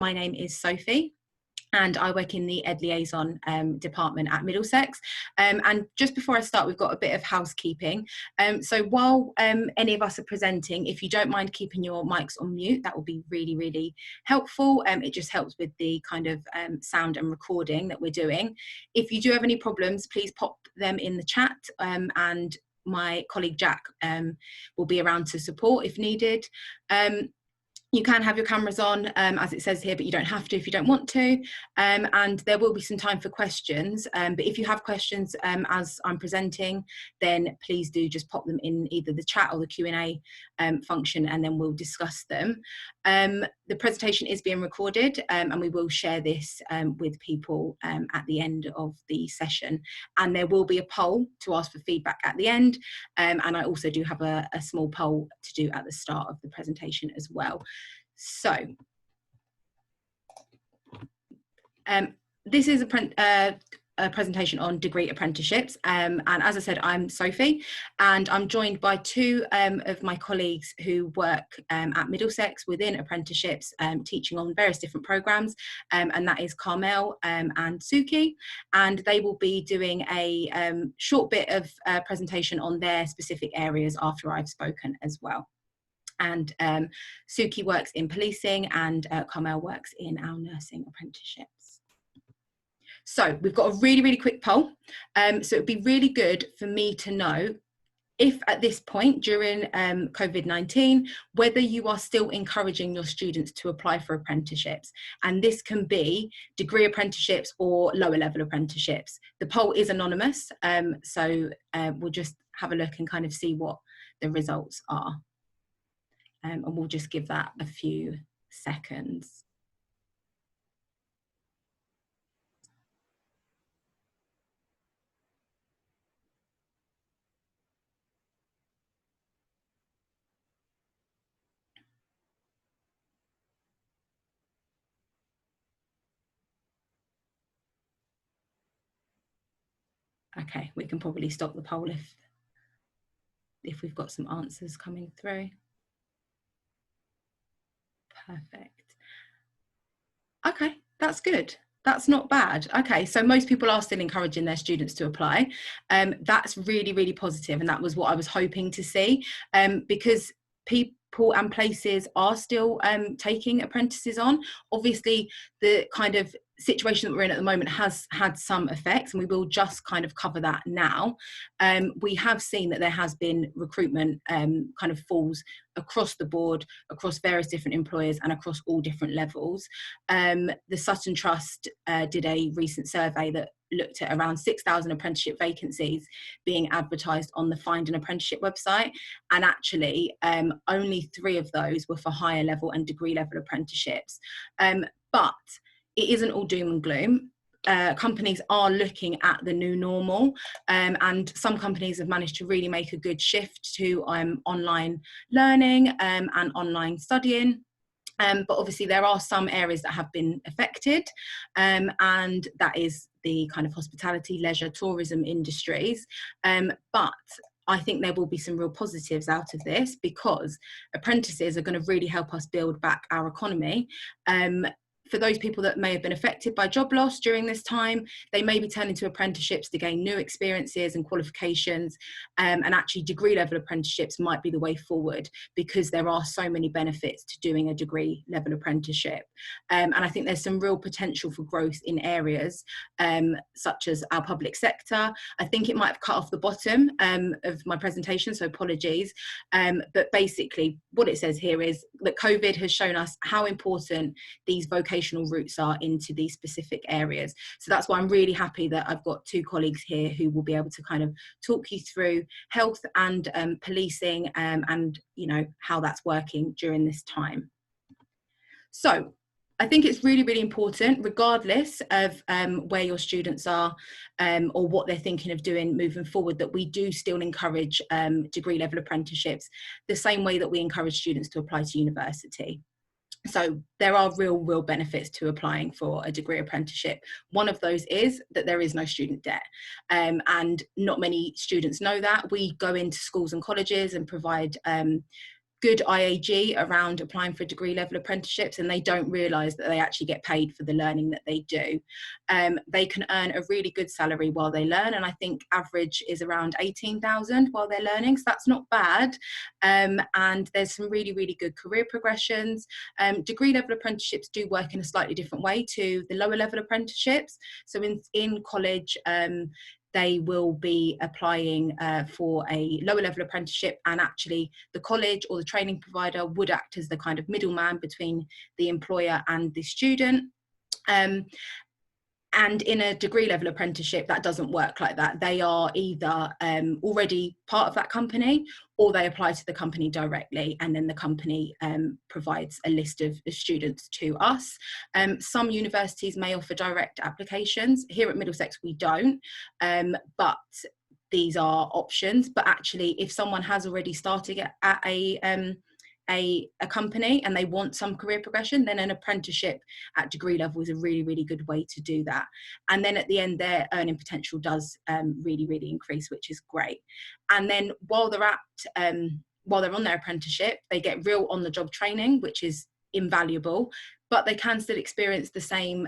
My name is Sophie, and I work in the Ed Liaison department at Middlesex. And just before I start, we've got a bit of housekeeping. So while any of us are presenting, if you don't mind keeping your mics on mute, that will be really, really helpful. It just helps with the kind of sound and recording that we're doing. If you do have any problems, please pop them in the chat, and my colleague Jack will be around to support if needed. You can have your cameras on, as it says here, but you don't have to if you don't want to. And there will be some time for questions. But if you have questions as I'm presenting, then please do just pop them in either the chat or the Q&A function, and then we'll discuss them. The presentation is being recorded, and we will share this with people at the end of the session. And there will be a poll to ask for feedback at the end. And I also do have a small poll to do at the start of the presentation as well. So this is a presentation on degree apprenticeships, and as I said, I'm Sophie, and I'm joined by two of my colleagues who work at Middlesex within apprenticeships, teaching on various different programs, and that is Carmel and Suki, and they will be doing a short bit of presentation on their specific areas after I've spoken as well. And Suki works in policing, and Carmel works in our nursing apprenticeships. So we've got a really, really quick poll. So it'd be really good for me to know if at this point during COVID-19, whether you are still encouraging your students to apply for apprenticeships. And this can be degree apprenticeships or lower level apprenticeships. The poll is anonymous, so we'll just have a look and kind of see what the results are. And we'll just give that a few seconds. Okay, we can probably stop the poll if we've got some answers coming through. Perfect. Okay, that's good. That's not bad. Okay, so most people are still encouraging their students to apply. That's really, really positive, and that was what I was hoping to see, because people and places are still taking apprentices on. Obviously, the kind of situation that we're in at the moment has had some effects, and we will just kind of cover that now. We have seen that there has been recruitment kind of falls across the board, across various different employers and across all different levels. The Sutton Trust did a recent survey that looked at around 6,000 apprenticeship vacancies being advertised on the Find an Apprenticeship website, and actually only 3 of those were for higher level and degree level apprenticeships. But it isn't all doom and gloom. Companies are looking at the new normal, and some companies have managed to really make a good shift to online learning and online studying. But obviously there are some areas that have been affected, and that is the kind of hospitality, leisure, tourism industries. But I think there will be some real positives out of this, because apprentices are going to really help us build back our economy. For those people that may have been affected by job loss during this time, they may be turning to apprenticeships to gain new experiences and qualifications, and actually degree level apprenticeships might be the way forward, because there are so many benefits to doing a degree level apprenticeship. And I think there's some real potential for growth in areas such as our public sector. I think it might have cut off the bottom of my presentation, so apologies. But basically what it says here is that COVID has shown us how important these vocational routes are into these specific areas. So that's why I'm really happy that I've got 2 colleagues here who will be able to kind of talk you through health and policing, and you know how that's working during this time. So I think it's really, really important, regardless of where your students are or what they're thinking of doing moving forward, that we do still encourage degree level apprenticeships the same way that we encourage students to apply to university. So there are real benefits to applying for a degree apprenticeship. One of those is that there is no student debt, and not many students know that. We go into schools and colleges and provide good IAG around applying for degree level apprenticeships, and they don't realise that they actually get paid for the learning that they do. They can earn a really good salary while they learn, and I think average is around 18,000 while they're learning, so that's not bad. And there's some really, really good career progressions. Degree level apprenticeships do work in a slightly different way to the lower level apprenticeships. So in college, they will be applying for a lower level apprenticeship, and actually the college or the training provider would act as the kind of middleman between the employer and the student. And in a degree level apprenticeship, that doesn't work like that. They are either already part of that company, or they apply to the company directly, and then the company provides a list of students to us. Some universities may offer direct applications. Here at Middlesex, we don't, but these are options. But actually, if someone has already started at a company and they want some career progression, then an apprenticeship at degree level is a really, really good way to do that. And then at the end, their earning potential does really, really increase, which is great. And then while they're on their apprenticeship, they get real on-the-job training, which is invaluable, but they can still experience the same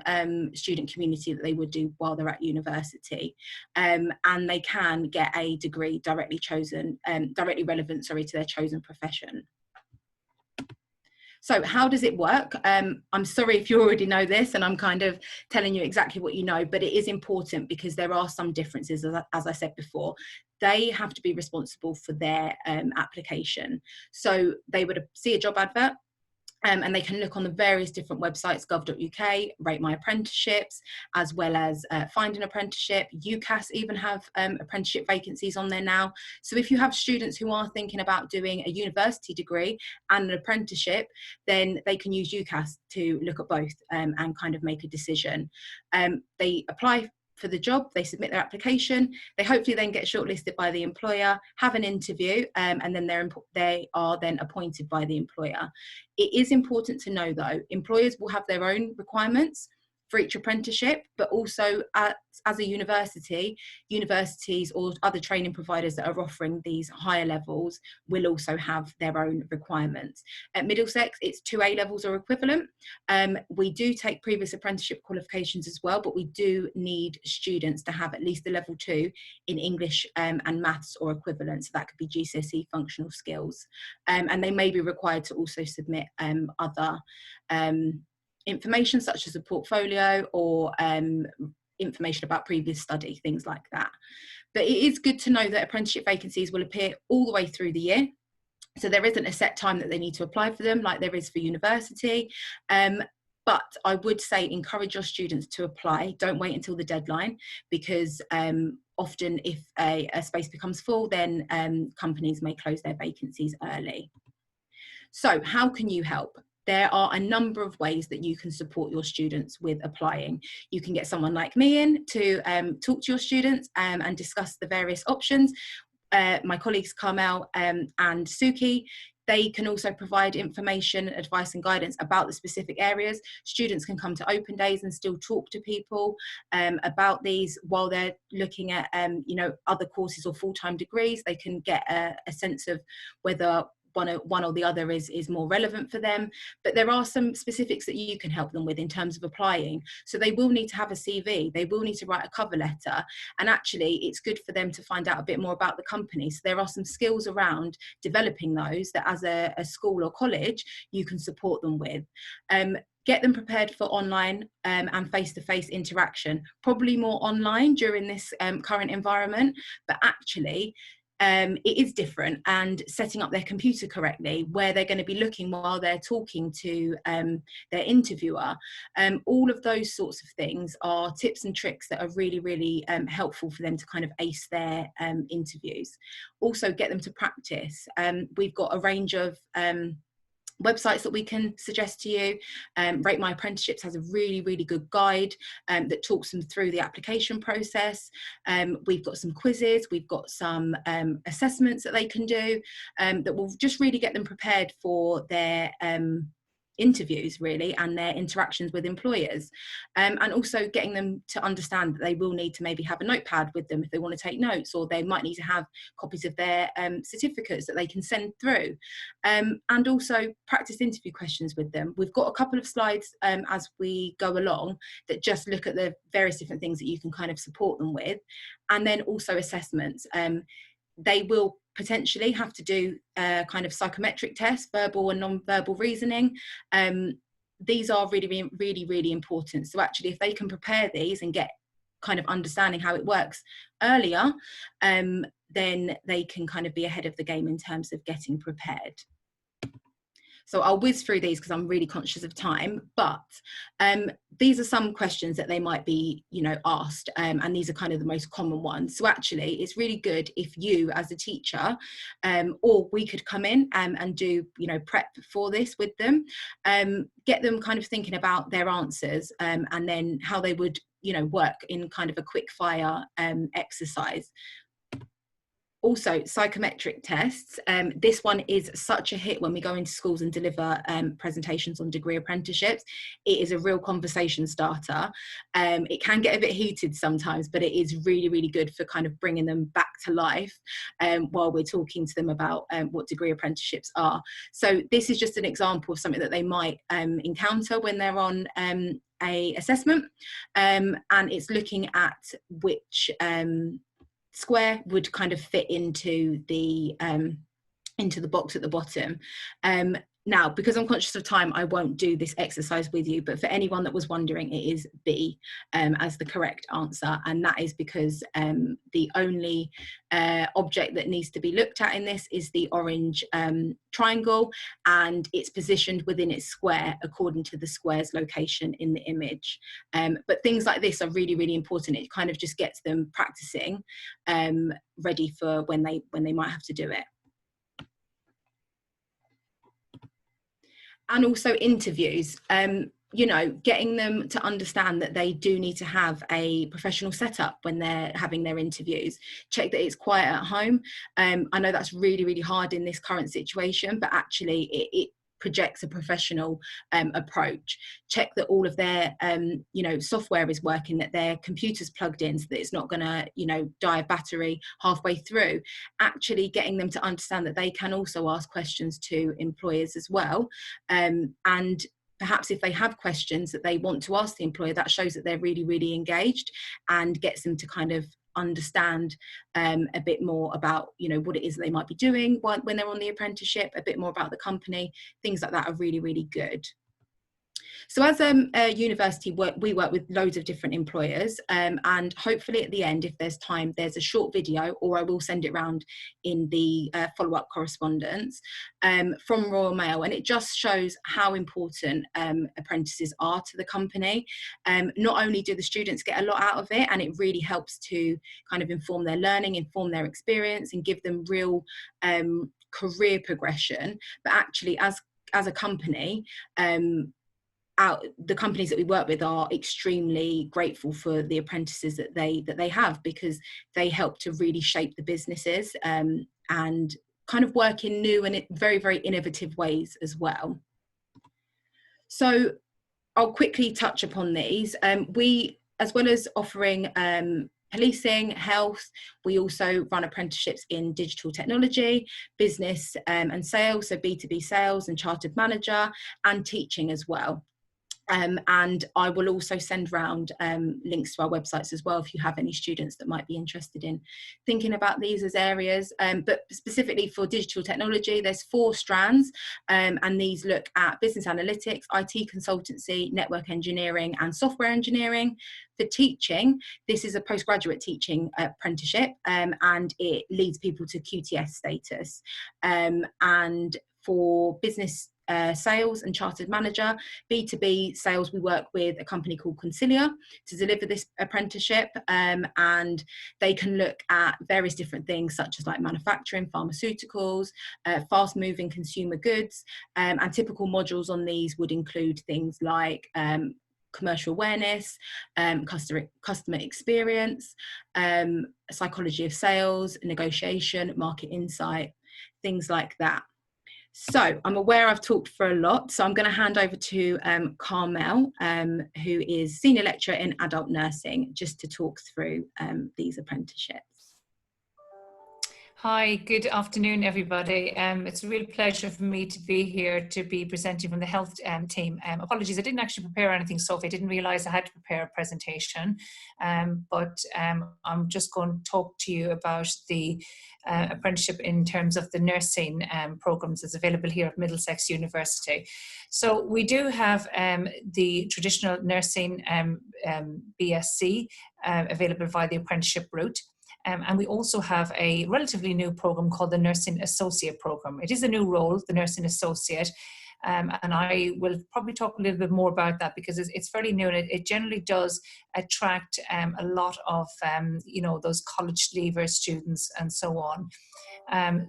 student community that they would do while they're at university. And they can get a degree directly relevant to their chosen profession. So how does it work? I'm sorry if you already know this and I'm kind of telling you exactly what you know, but it is important because there are some differences, as I said before. They have to be responsible for their application. So they would see a job advert, and they can look on the various different websites, gov.uk, Rate My Apprenticeships, as well as Find an Apprenticeship. UCAS even have apprenticeship vacancies on there now. So if you have students who are thinking about doing a university degree and an apprenticeship, then they can use UCAS to look at both and kind of make a decision. They apply for the job, they submit their application, they hopefully then get shortlisted by the employer, have an interview, and then they are then appointed by the employer. It is important to know though, employers will have their own requirements for each apprenticeship, but also as a university, universities or other training providers that are offering these higher levels will also have their own requirements. At Middlesex, it's 2 A levels or equivalent. We do take previous apprenticeship qualifications as well, but we do need students to have at least a level 2 in English and maths or equivalent. So that could be GCSE functional skills. And they may be required to also submit other information such as a portfolio or information about previous study, things like that. But it is good to know that apprenticeship vacancies will appear all the way through the year. So there isn't a set time that they need to apply for them like there is for university. But I would say encourage your students to apply. Don't wait until the deadline, because often if a space becomes full, then companies may close their vacancies early. So how can you help? There are a number of ways that you can support your students with applying. You can get someone like me in to talk to your students and discuss the various options. My colleagues Carmel and Suki, they can also provide information, advice and guidance about the specific areas. Students can come to open days and still talk to people about these while they're looking at other courses or full-time degrees. They can get a sense of whether one or the other is more relevant for them. But there are some specifics that you can help them with in terms of applying. So they will need to have a CV, they will need to write a cover letter, and actually it's good for them to find out a bit more about the company. So there are some skills around developing those that as a school or college you can support them with. Get them prepared for online and face-to-face interaction, probably more online during this current environment, but actually it is different, and setting up their computer correctly, where they're going to be looking while they're talking to their interviewer. All of those sorts of things are tips and tricks that are really, really helpful for them to kind of ace their interviews. Also get them to practice. We've got a range of websites that we can suggest to you. Rate My Apprenticeships has a really, really good guide that talks them through the application process. We've got some quizzes, we've got some assessments that they can do that will just really get them prepared for their interviews really, and their interactions with employers, and also getting them to understand that they will need to maybe have a notepad with them if they want to take notes, or they might need to have copies of their certificates that they can send through, and also practice interview questions with them. We've got a couple of slides as we go along that just look at the various different things that you can kind of support them with, and then also assessments. They will potentially have to do kind of psychometric tests, verbal and non-verbal reasoning. These are really important. So actually, if they can prepare these and get kind of understanding how it works earlier, then they can kind of be ahead of the game in terms of getting prepared. So I'll whiz through these because I'm really conscious of time, but these are some questions that they might be, asked, and these are kind of the most common ones. So actually, it's really good if you, as a teacher, or we could come in and do, prep for this with them, get them kind of thinking about their answers, and then how they would, work in kind of a quick fire exercise. Also, psychometric tests. This one is such a hit when we go into schools and deliver presentations on degree apprenticeships. It is a real conversation starter. It can get a bit heated sometimes, but it is really good for kind of bringing them back to life while we're talking to them about what degree apprenticeships are. So this is just an example of something that they might encounter when they're on a assessment, and it's looking at which square would kind of fit into the box at the bottom. Now, because I'm conscious of time, I won't do this exercise with you, but for anyone that was wondering, it is B as the correct answer, and that is because the only object that needs to be looked at in this is the orange triangle, and it's positioned within its square according to the square's location in the image. But things like this are really important. It kind of just gets them practicing, ready for when they might have to do it. And also interviews, getting them to understand that they do need to have a professional setup when they're having their interviews. Check that it's quiet at home. I know that's really hard in this current situation, but actually it projects a professional approach. Check that all of their software is working, that their computer's plugged in so that it's not going to die of battery halfway through. Actually getting them to understand that they can also ask questions to employers as well, and perhaps if they have questions that they want to ask the employer, that shows that they're really engaged and gets them to kind of understand a bit more about what it is they might be doing when they're on the apprenticeship, a bit more about the company. Things like that are really good. So as a university, we work with loads of different employers, and hopefully at the end, if there's time, there's a short video, or I will send it round in the follow-up correspondence from Royal Mail, and it just shows how important apprentices are to the company. Not only do the students get a lot out of it, and it really helps to kind of inform their learning, inform their experience, and give them real career progression, but actually as a company, the companies that we work with are extremely grateful for the apprentices that they have, because they help to really shape the businesses and kind of work in new and very innovative ways as well. So I'll quickly touch upon these. We, as well as offering policing, health, we also run apprenticeships in digital technology, business and sales, so B2B sales and chartered manager, and teaching as well. And I will also send round links to our websites as well if you have any students that might be interested in thinking about these as areas. But specifically for digital technology, there's 4 strands, and these look at business analytics, IT consultancy, network engineering, and software engineering. For teaching, this is a postgraduate teaching apprenticeship, and it leads people to QTS status. And for business sales and chartered manager, B2B sales, we work with a company called Concilia to deliver this apprenticeship, and they can look at various different things such as like manufacturing, pharmaceuticals, fast moving consumer goods, and typical modules on these would include things like commercial awareness, customer experience, psychology of sales, negotiation, market insight, things like that. So I'm aware I've talked for a lot, so I'm going to hand over to Carmel, who is Senior Lecturer in Adult Nursing, just to talk through these apprenticeships. Hi, good afternoon, everybody. It's a real pleasure for me to be here to be presenting from the health team. Apologies, I didn't actually prepare anything, Sophie. I didn't realise I had to prepare a presentation, but I'm just going to talk to you about the apprenticeship in terms of the nursing programmes that's available here at Middlesex University. So we do have the traditional nursing BSc available via the apprenticeship route. And we also have a relatively new program called the Nursing Associate Program. It is a new role, the Nursing Associate, and I will probably talk a little bit more about that because it's fairly new, and it generally does attract a lot of, those college leaver students and so on.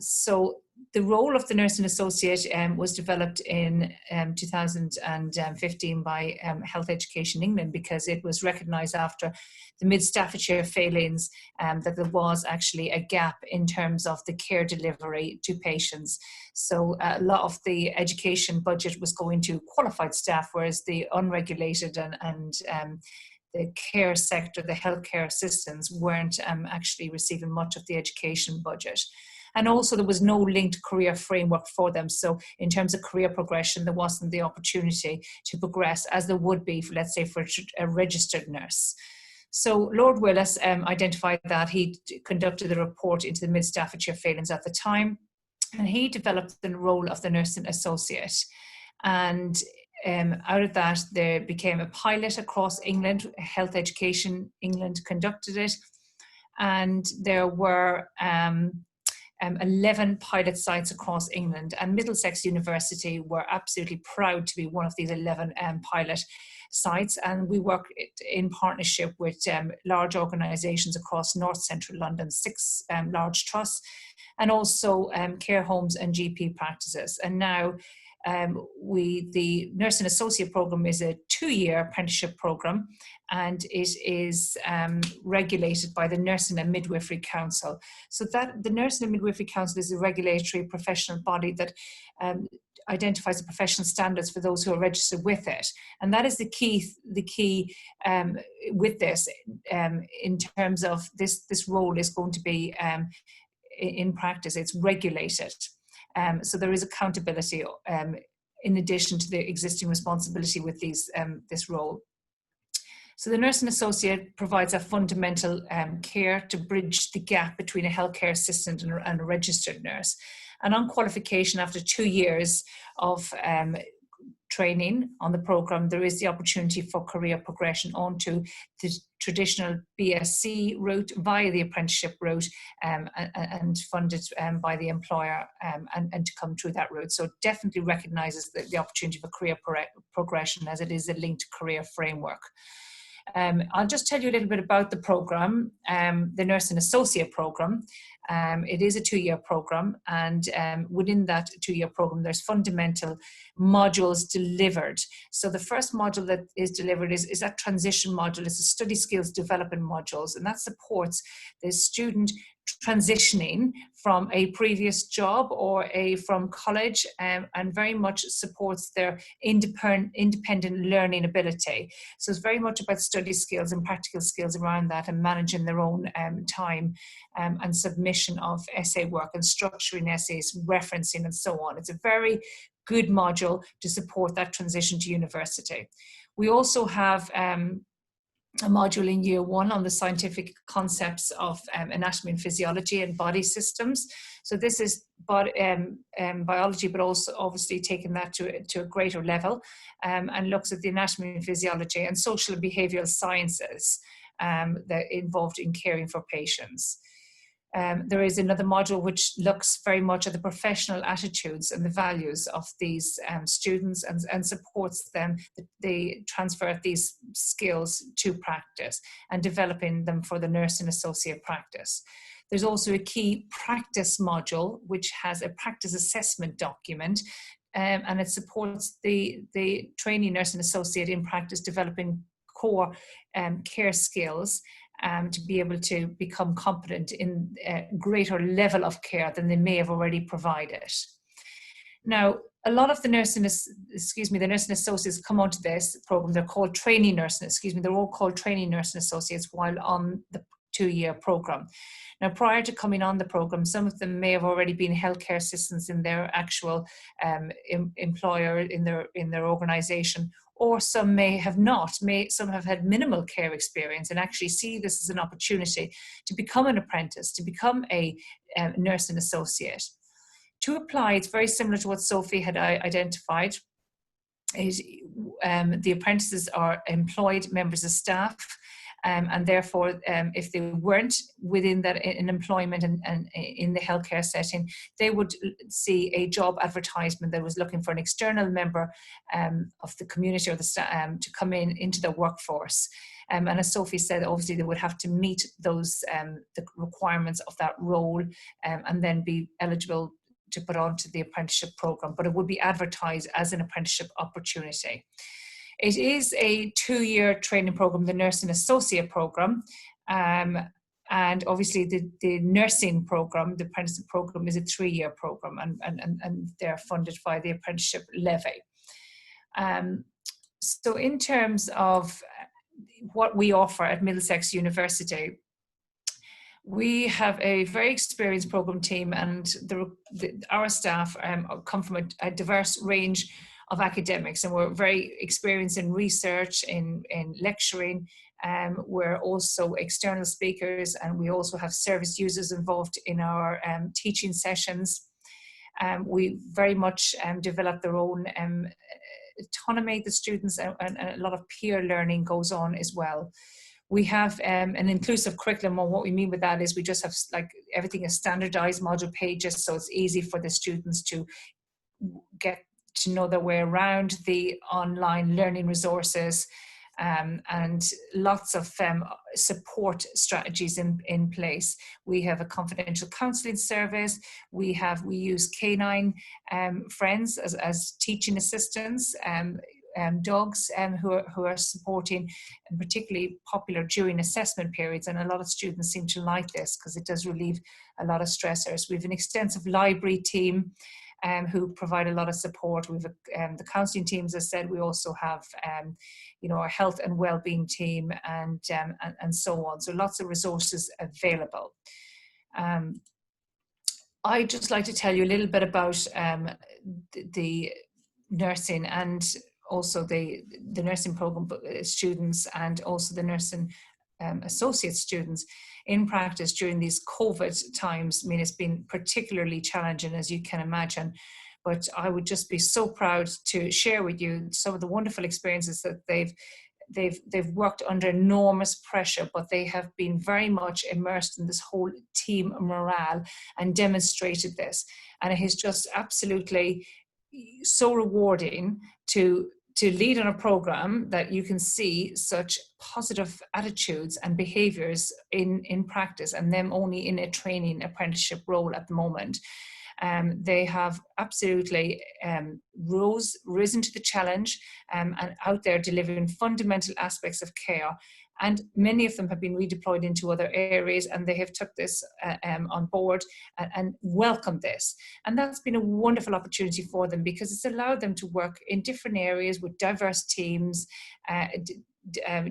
So the role of the Nursing Associate was developed in 2015 by Health Education England, because it was recognised after the Mid-Staffordshire failings that there was actually a gap in terms of the care delivery to patients. So a lot of the education budget was going to qualified staff, whereas the unregulated and the care sector, the healthcare assistants, weren't actually receiving much of the education budget. And also there was no linked career framework for them. So in terms of career progression, there wasn't the opportunity to progress as there would be, for, let's say, for a registered nurse. So Lord Willis identified that. He conducted a report into the Mid-Staffordshire failings at the time, and he developed the role of the Nursing Associate. And out of that, there became a pilot across England. Health Education England conducted it, and there were 11 pilot sites across England, and Middlesex University were absolutely proud to be one of these 11 pilot sites, and we work in partnership with large organisations across North Central London, 6 large trusts, and also care homes and GP practices. And now the Nursing Associate Programme is a 2-year apprenticeship programme, and it is regulated by the Nursing and Midwifery Council. So that the Nursing and Midwifery Council is a regulatory professional body that identifies the professional standards for those who are registered with it. And that is the key with this in terms of this role is going to be in practice, it's regulated. So there is accountability in addition to the existing responsibility with this role. So the Nursing Associate provides a fundamental care to bridge the gap between a healthcare assistant and a registered nurse. And on qualification, after 2 years of training on the programme, there is the opportunity for career progression onto the traditional BSc route via the apprenticeship route and funded by the employer and to come through that route. So it definitely recognises the opportunity for career progression, as it is a linked career framework. I'll just tell you a little bit about the programme, the Nursing Associate Programme. It is a 2-year programme, and within that 2-year programme there's fundamental modules delivered. So the first module that is delivered is that transition module. It's a study skills development modules, and that supports the student transitioning from a previous job or from college, and very much supports their independent learning ability. So it's very much about study skills and practical skills around that, and managing their own time and submission of essay work and structuring essays, referencing and so on. It's a very good module to support that transition to university. We also have a module in year 1 on the scientific concepts of anatomy and physiology and body systems. So this is biology, but also obviously taking that to a greater level, and looks at the anatomy and physiology and social and behavioural sciences that are involved in caring for patients. There is another module which looks very much at the professional attitudes and the values of these students and supports them, the transfer of these skills to practice and developing them for the nursing associate practice. There's also a key practice module which has a practice assessment document, and it supports the trainee nursing associate in practice developing core care skills to be able to become competent in a greater level of care than they may have already provided. Now, a lot of the nursing associates come onto this program. They're called trainee nursing, they're all called trainee nursing associates while on the 2-year program. Now, prior to coming on the program, some of them may have already been healthcare assistants in their actual employer, in their organization, or some may have not. Some have had minimal care experience and actually see this as an opportunity to become an apprentice, to become a nursing associate. To apply, it's very similar to what Sophie had identified. The apprentices are employed members of staff, and therefore, if they weren't within that in employment and in the healthcare setting, they would see a job advertisement that was looking for an external member of the community or the staff to come into the workforce. And as Sophie said, obviously they would have to meet those the requirements of that role and then be eligible to put onto the apprenticeship program, but it would be advertised as an apprenticeship opportunity. It is a 2-year training program, the Nursing Associate program, and obviously the nursing program, the apprenticeship program, is a 3-year program, and they're funded by the apprenticeship levy. So in terms of what we offer at Middlesex University, we have a very experienced program team, and our staff come from a diverse range of academics, and we're very experienced in research, in lecturing. We're also external speakers, and we also have service users involved in our teaching sessions. We very much develop their own autonomy, the students, and a lot of peer learning goes on as well. We have an inclusive curriculum, and what we mean with that is we just have, like, everything is standardized module pages, so it's easy for the students to get to know their way around the online learning resources, and lots of support strategies in place. We have a confidential counselling service. We use canine friends as teaching assistants, dogs who are supporting, and particularly popular during assessment periods, and a lot of students seem to like this because it does relieve a lot of stressors. We have an extensive library team who provide a lot of support. We've the counselling teams, as I said. We also have our health and well-being team, and so on. So lots of resources available. I'd just like to tell you a little bit about the nursing, and also the nursing program students, and also the nursing associate students in practice during these COVID times. I mean, it's been particularly challenging, as you can imagine, but I would just be so proud to share with you some of the wonderful experiences that they've worked under enormous pressure, but they have been very much immersed in this whole team morale and demonstrated this. And it is just absolutely so rewarding to lead on a program that you can see such positive attitudes and behaviors in practice, and them only in a training apprenticeship role at the moment. They have absolutely risen to the challenge, and out there delivering fundamental aspects of care. And many of them have been redeployed into other areas, and they have took this on board and welcomed this. And that's been a wonderful opportunity for them, because it's allowed them to work in different areas with diverse teams,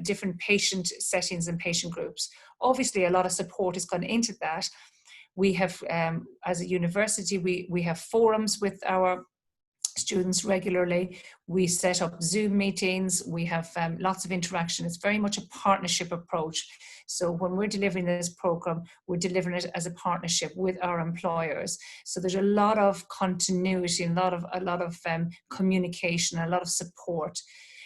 different patient settings and patient groups. Obviously, a lot of support has gone into that. We have, as a university, we have forums with our students regularly. We set up Zoom meetings. We have lots of interaction. It's very much a partnership approach. So when we're delivering this program, we're delivering it as a partnership with our employers. So there's a lot of continuity, a lot of communication, a lot of support.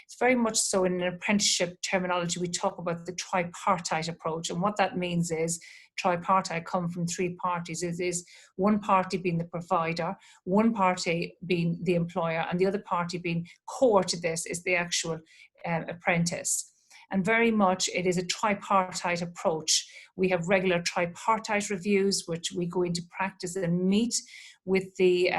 It's very much so in an apprenticeship terminology, we talk about the tripartite approach. And what that means is tripartite come from 3 parties. It is one party being the provider, one party being the employer, and the other party being core to this is the actual apprentice. And very much it is a tripartite approach. We have regular tripartite reviews, which we go into practice and meet with the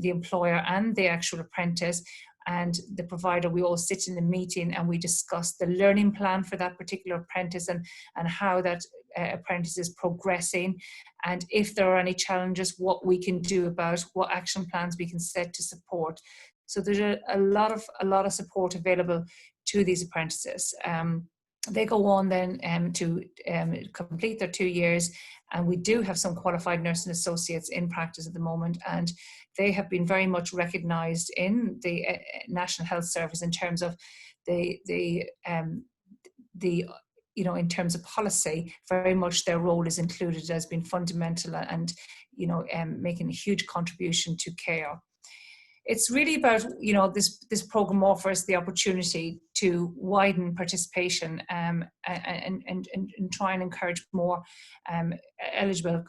employer and the actual apprentice and the provider. We all sit in a meeting and we discuss the learning plan for that particular apprentice, and how that apprentices progressing, and if there are any challenges, what we can do about, what action plans we can set to support. So there's a lot of support available to these apprentices. They go on then to complete their 2 years, and we do have some qualified nursing associates in practice at the moment, and they have been very much recognised in the National Health Service in terms of the you know, in terms of policy, very much their role is included as being fundamental and, you know, making a huge contribution to care. It's really about, you know, this program offers the opportunity to widen participation and try and encourage more eligible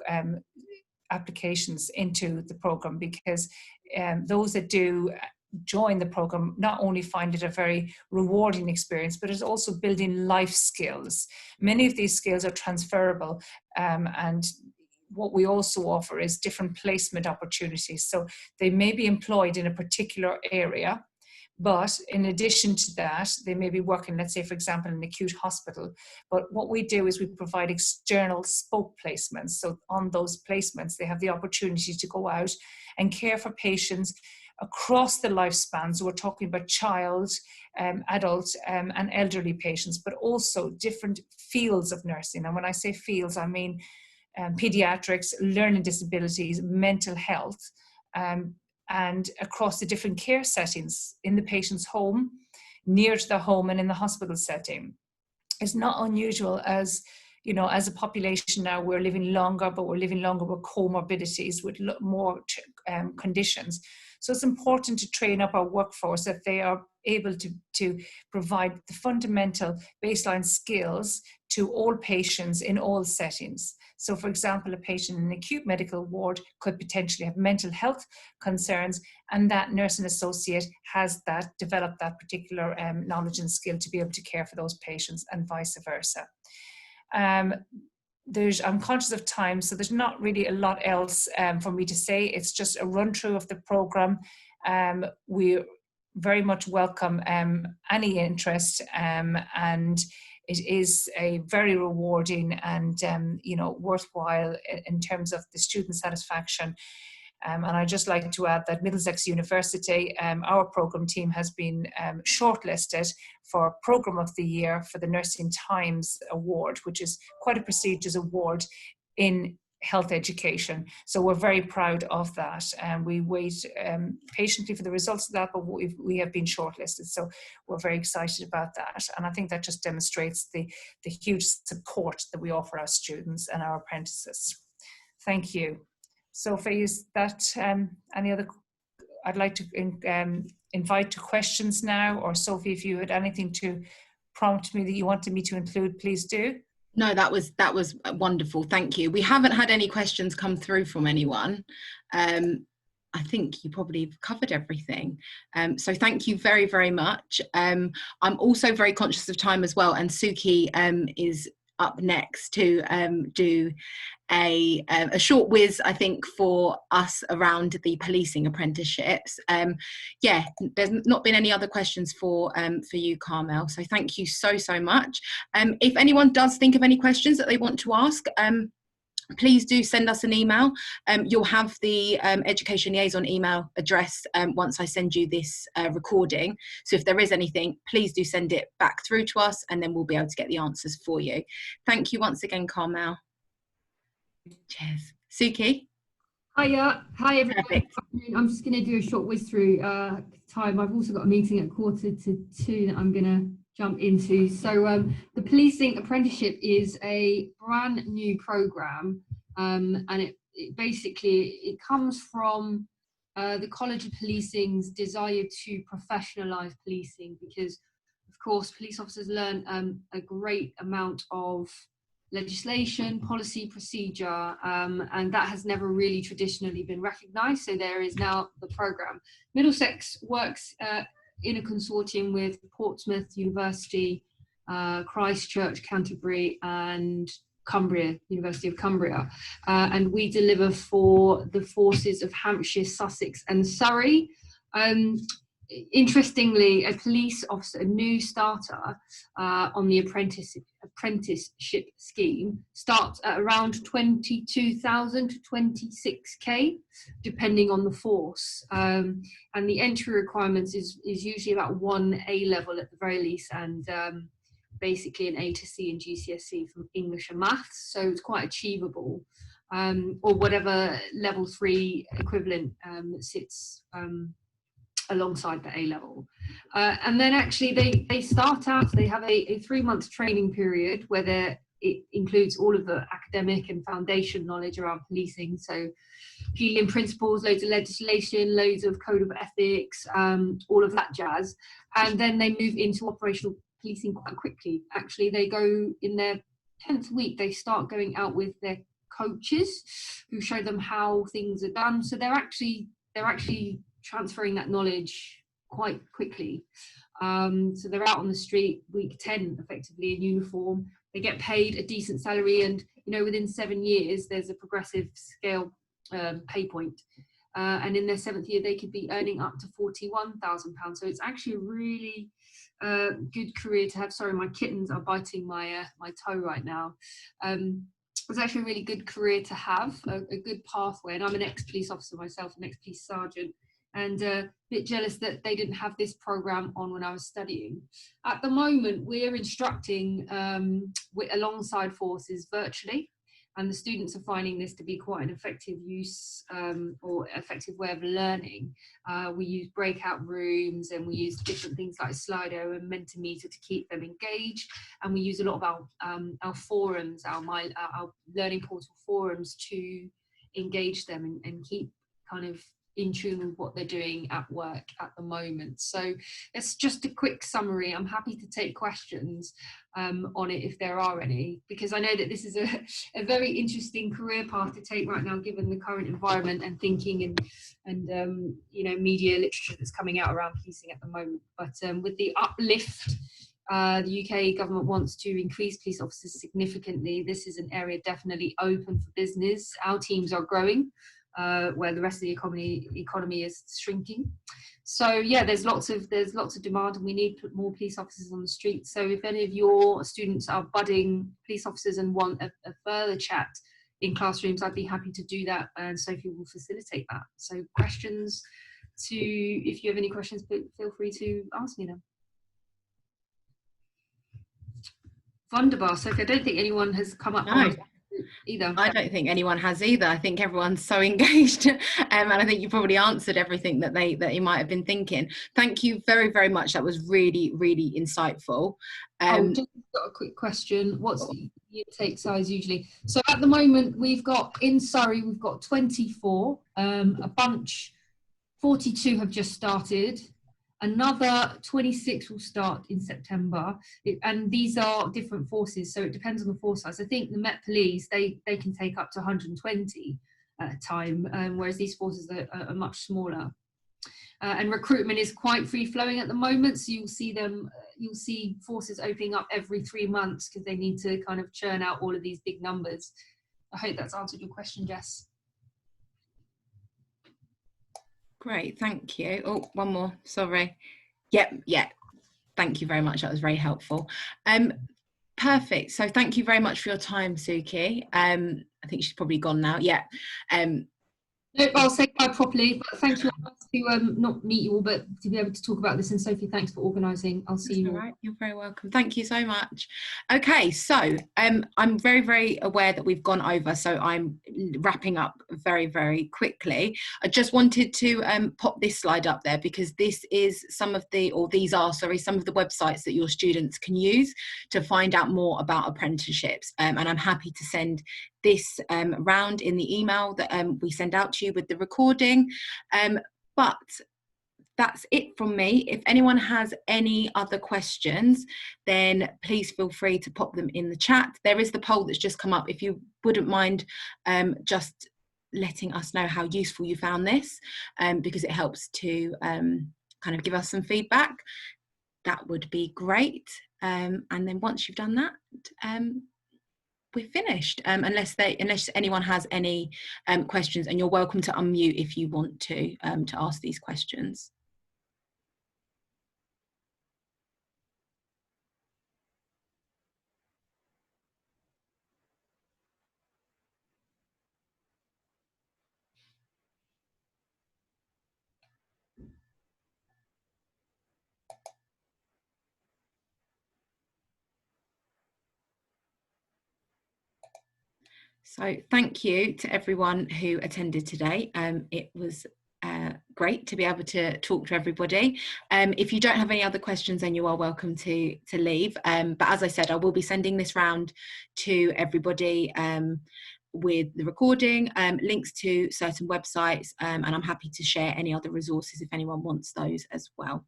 applications into the program, because those that do join the program not only find it a very rewarding experience, but it's also building life skills. Many of these skills are transferable, and what we also offer is different placement opportunities. So they may be employed in a particular area, but in addition to that, they may be working, let's say, for example, in an acute hospital. But what we do is we provide external spoke placements. So on those placements, they have the opportunity to go out and care for patients across the lifespan. So we're talking about child, adult, and elderly patients, but also different fields of nursing. And when I say fields, I mean pediatrics, learning disabilities, mental health, and across the different care settings in the patient's home, near to the home, and in the hospital setting. It's not unusual, as you know, as a population now, we're living longer, but we're living longer with comorbidities, with more conditions. So it's important to train up our workforce that they are able to provide the fundamental baseline skills to all patients in all settings. So for example, a patient in an acute medical ward could potentially have mental health concerns, and that nursing associate has developed that particular knowledge and skill to be able to care for those patients, and vice versa. I'm conscious of time, so there's not really a lot else for me to say. It's just a run through of the program. We very much welcome any interest, and it is a very rewarding and you know, worthwhile in terms of the student satisfaction. And I'd just like to add that Middlesex University, our programme team has been shortlisted for Programme of the Year for the Nursing Times Award, which is quite a prestigious award in health education. So we're very proud of that, and we wait patiently for the results of that, but we have been shortlisted. So we're very excited about that. And I think that just demonstrates the huge support that we offer our students and our apprentices. Thank you. Sophie, is that any other? I'd like to invite to questions now, or Sophie, if you had anything to prompt me that you wanted me to include, please do. No, that was wonderful. Thank you. We haven't had any questions come through from anyone. I think you probably covered everything. So thank you very, very much. I'm also very conscious of time as well, and Suki is up next to do a short whiz, I think, for us around the policing apprenticeships. Yeah, there's not been any other questions for you, Carmel. So thank you so much. If anyone does think of any questions that they want to ask, please do send us an email. You'll have the education liaison email address once I send you this recording. So if there is anything, please do send it back through to us, and then we'll be able to get the answers for you. Thank you once again, Carmel. Cheers. Suki? Hiya. Hi everyone. Perfect. I'm just going to do a short whiz through time. I've also got a meeting at 1:45 that I'm going to jump into. So the policing apprenticeship is a brand new program, and it basically comes from the College of Policing's desire to professionalise policing, because of course police officers learn a great amount of legislation, policy, procedure, and that has never really traditionally been recognised. So there is now the programme. Middlesex works in a consortium with Portsmouth University, Christchurch, Canterbury, and Cumbria, University of Cumbria, and we deliver for the forces of Hampshire, Sussex and Surrey. interestingly, a police officer, a new starter on the apprenticeship scheme, starts at around 22,000 to 26k, depending on the force. And the entry requirements is usually about 1 A level at the very least, and basically an A to C in GCSE from English and maths. So it's quite achievable, or whatever level 3 equivalent sits alongside the A level. And then actually they start out, they have a 3-month training period where it includes all of the academic and foundation knowledge around policing. So Peeling principles, loads of legislation, loads of code of ethics, all of that jazz. And then they move into operational policing quite quickly. Actually, they go in their 10th week, they start going out with their coaches who show them how things are done. So they're actually transferring that knowledge quite quickly. So they're out on the street week 10 effectively in uniform. They get paid a decent salary, and within 7 years there's a progressive scale pay point, and in their 7th year they could be earning up to £41,000. So it's actually a really good career to have. Sorry, my kittens are biting my toe right now. It's actually a really good career to have, a good pathway. And I'm an ex-police officer myself, an ex-police sergeant, and a bit jealous that they didn't have this program on when I was studying. At the moment, we're instructing alongside forces virtually, and the students are finding this to be quite an effective use or effective way of learning. We use breakout rooms, and we use different things like Slido and Mentimeter to keep them engaged. And we use a lot of our forums, our learning portal forums, to engage them and keep kind of in tune with what they're doing at work at the moment. So it's just a quick summary. I'm happy to take questions on it if there are any, because I know that this is a very interesting career path to take right now, given the current environment and thinking and media literature that's coming out around policing at the moment. But with the uplift, the UK government wants to increase police officers significantly. This is an area definitely open for business. Our teams are growing, where the rest of the economy is shrinking. So yeah, there's lots of demand, and we need more police officers on the street. So if any of your students are budding police officers and want a further chat in classrooms, I'd be happy to do that, and Sophie will facilitate that. So questions, if you have any questions, feel free to ask me them. Wunderbar. Sophie, I don't think anyone has come up. No. Either. I don't think anyone has either. I think everyone's so engaged, and I think you probably answered everything that you might have been thinking. Thank you very, very much. That was really, really insightful. Just got a quick question. What's the intake size usually? So at the moment we've got in Surrey, we've got 24, a bunch, 42 have just started. Another 26 will start in September, and these are different forces, so it depends on the force size. I think the Met Police, they can take up to 120 at a time, whereas these forces are much smaller. And recruitment is quite free-flowing at the moment, so you'll see forces opening up every 3 months because they need to kind of churn out all of these big numbers. I hope that's answered your question, Jess. Great, thank you. Oh, one more, sorry. Yeah, thank you very much, that was very helpful. Perfect, so thank you very much for your time, Suki. I think she's probably gone now. Yeah. No, I'll say bye properly, but thank you to not meet you all, but to be able to talk about this. And Sophie, thanks for organising. I'll see you all. Right, you're very welcome. Thank you so much. Okay, so I'm very, very aware that we've gone over, so I'm wrapping up very, very quickly. I just wanted to pop this slide up there because this is some of the websites that your students can use to find out more about apprenticeships, and I'm happy to send this round in the email that we send out to you with the recording. But that's it from me. If anyone has any other questions, then please feel free to pop them in the chat. There is the poll that's just come up. If you wouldn't mind just letting us know how useful you found this, because it helps to kind of give us some feedback, that would be great. And then once you've done that, we're finished, unless anyone has any questions, and you're welcome to unmute if you want to ask these questions. So thank you to everyone who attended today. It was great to be able to talk to everybody. If you don't have any other questions, then you are welcome to leave. But as I said, I will be sending this round to everybody with the recording, links to certain websites, and I'm happy to share any other resources if anyone wants those as well.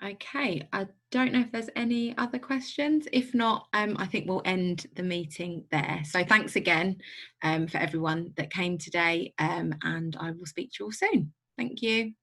Okay, I don't know if there's any other questions. If not, I think we'll end the meeting there. So thanks again for everyone that came today, and I will speak to you all soon. Thank you.